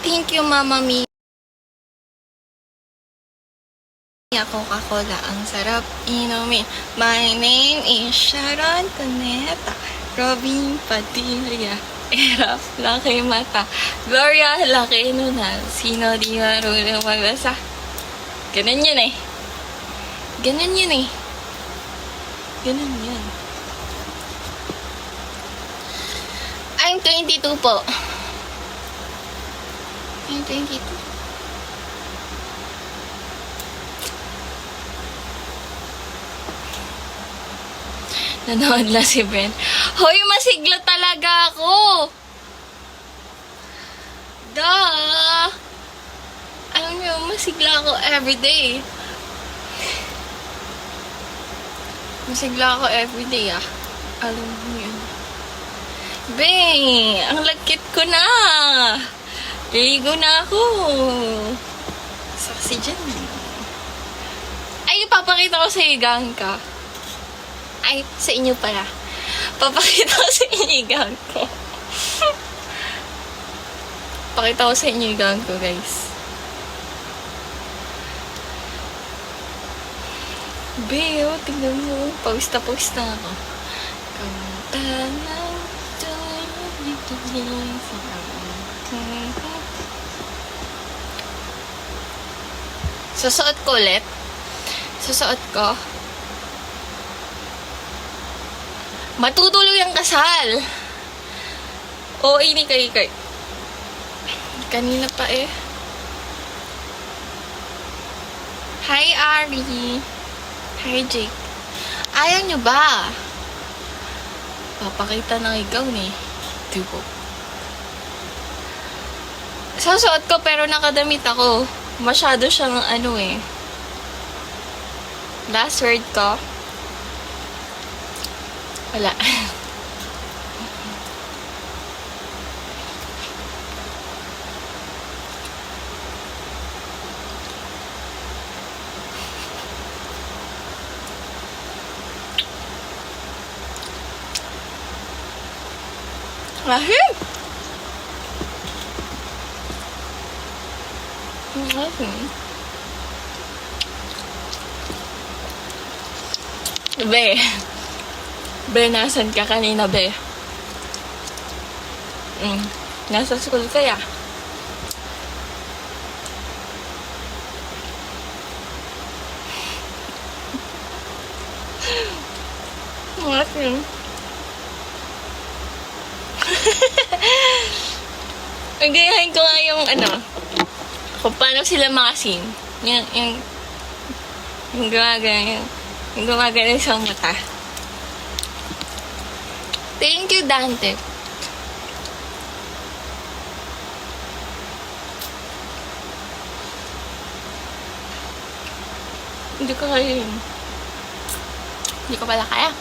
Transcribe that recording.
Thank you, Mama Mia. Coca-Cola, ang sarap inumin. My name is Sharon Cuneta. Robin Padilla. Erap, laki mata. Gloria, laki nunal. Sino di marunong magbasa? Ganun yun eh. Ganun yun eh. Ganun yun. I'm 22 po. I'm 22. Nanood lang si Ben. Hoy, masigla talaga ako! Duh! Alam niyo, masigla ako everyday. Masigla ako everyday, ah. Alam mo yun. Ben, ang lagkit ko na! Ligo na ako! Saksi dyan. Ay, papakita ko sa igang ka. Ay, sa inyo pala. Papakita ko sa inyo yung gown ko. Pakita ko sa inyo yung gown ko, guys. Beo, tingnan mo. Pawis na ako. Kanta ng susuot ko ulit. Susuot ko. Matutuloy ang kasal. Oo, ini kay. Kanina pa eh. Hi, Ari. Hi, Jake. Ayaw nyo ba? Papakita ng ikaw ni. Diba? Susuot ko pero nakadamit ako. Masyado siyang ano eh. Last word ko. Wala. Lahir! Be. Be, nasan ka kanina, be? Nasa school kaya? Asin. Gayahin ko nga yung ano, kung paano sila makasin. Yung gumagana sa mata. Thank you, Dante. Hindi ko kaya yun. Hindi ko pala kaya.